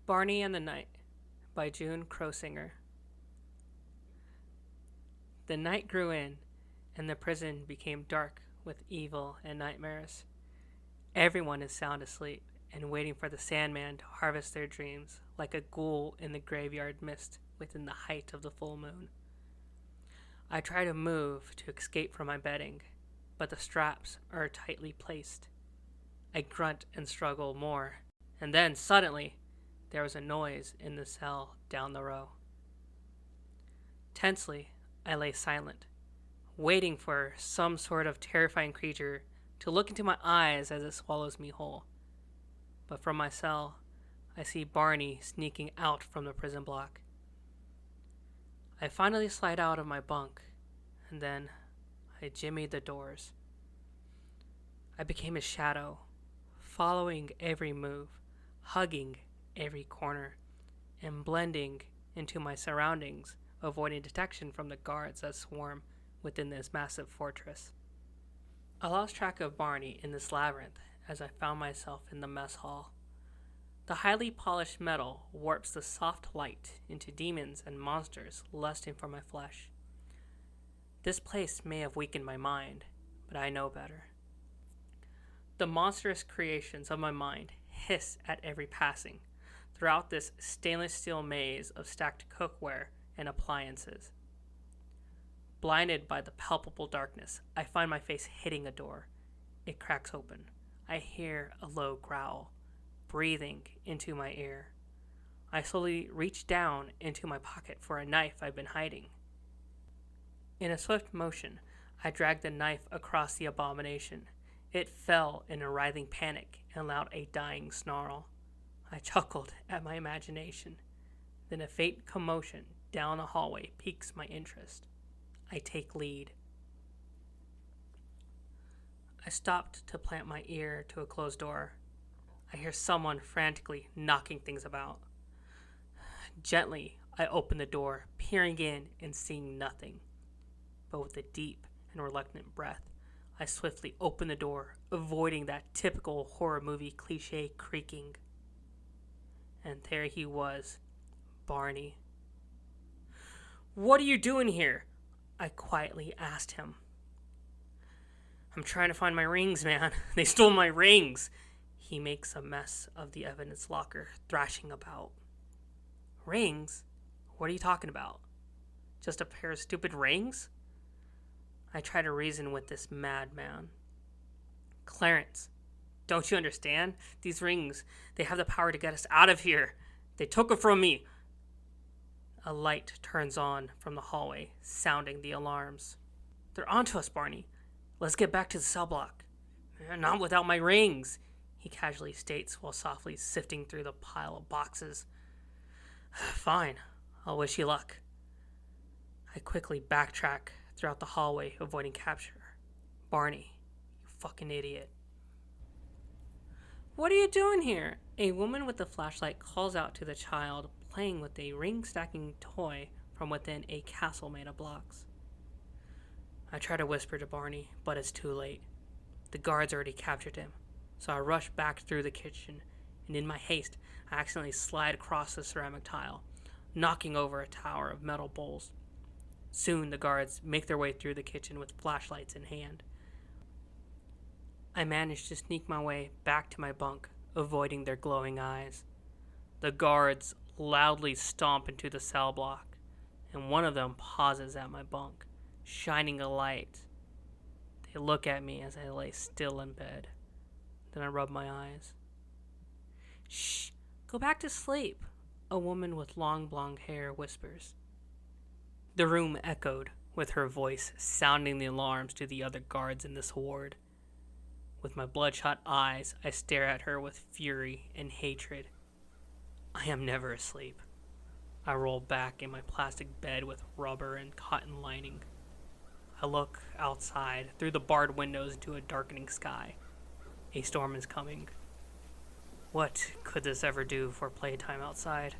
Barney and the Night by June Crowsinger. The night grew in, and the prison became dark with evil and nightmares. Everyone is sound asleep and waiting for the Sandman to harvest their dreams, like a ghoul in the graveyard mist within the height of the full moon. I try to move to escape from my bedding, but the straps are tightly placed. I grunt and struggle more, and then, suddenly, there was a noise in the cell down the row. Tensely, I lay silent, waiting for some sort of terrifying creature to look into my eyes as it swallows me whole. But from my cell, I see Barney sneaking out from the prison block. I finally slide out of my bunk, and then I jimmied the doors. I became a shadow, following every move, hugging every corner, and blending into my surroundings, avoiding detection from the guards that swarm within this massive fortress. I lost track of Barney in this labyrinth as I found myself in the mess hall. The highly polished metal warps the soft light into demons and monsters lusting for my flesh. This place may have weakened my mind, but I know better. The monstrous creations of my mind hiss at every passing throughout this stainless steel maze of stacked cookware and appliances. Blinded by the palpable darkness, I find my face hitting a door. It cracks open. I hear a low growl, breathing into my ear. I slowly reach down into my pocket for a knife I've been hiding. In a swift motion, I drag the knife across the abomination. It fell in a writhing panic and allowed a dying snarl. I chuckled at my imagination. Then a faint commotion down the hallway piques my interest. I take lead. I stopped to plant my ear to a closed door. I hear someone frantically knocking things about. Gently, I open the door, peering in and seeing nothing. But with a deep and reluctant breath, I swiftly open the door, avoiding that typical horror movie cliche creaking. And there he was, Barney. "What are you doing here?" I quietly asked him. "I'm trying to find my rings, man. They stole my rings." He makes a mess of the evidence locker, thrashing about. "Rings? What are you talking about? Just a pair of stupid rings?" I try to reason with this madman. "Clarence, don't you understand? These rings, they have the power to get us out of here. They took them from me." A light turns on from the hallway, sounding the alarms. "They're onto us, Barney. Let's get back to the cell block." "Not without my rings," he casually states while softly sifting through the pile of boxes. "Fine. I'll wish you luck." I quickly backtrack throughout the hallway, avoiding capture. "Barney, you fucking idiot." "What are you doing here?" A woman with a flashlight calls out to the child playing with a ring-stacking toy from within a castle made of blocks. I try to whisper to Barney, but it's too late. The guards already captured him, so I rush back through the kitchen, and in my haste, I accidentally slide across the ceramic tile, knocking over a tower of metal bowls. Soon the guards make their way through the kitchen with flashlights in hand. I manage to sneak my way back to my bunk, avoiding their glowing eyes. The guards loudly stomp into the cell block, and one of them pauses at my bunk, shining a light. They look at me as I lay still in bed. Then I rub my eyes. "Shh, go back to sleep," a woman with long blonde hair whispers. The room echoed, with her voice sounding the alarms to the other guards in this ward. With my bloodshot eyes, I stare at her with fury and hatred. I am never asleep. I roll back in my plastic bed with rubber and cotton lining. I look outside through the barred windows into a darkening sky. A storm is coming. What could this ever do for playtime outside?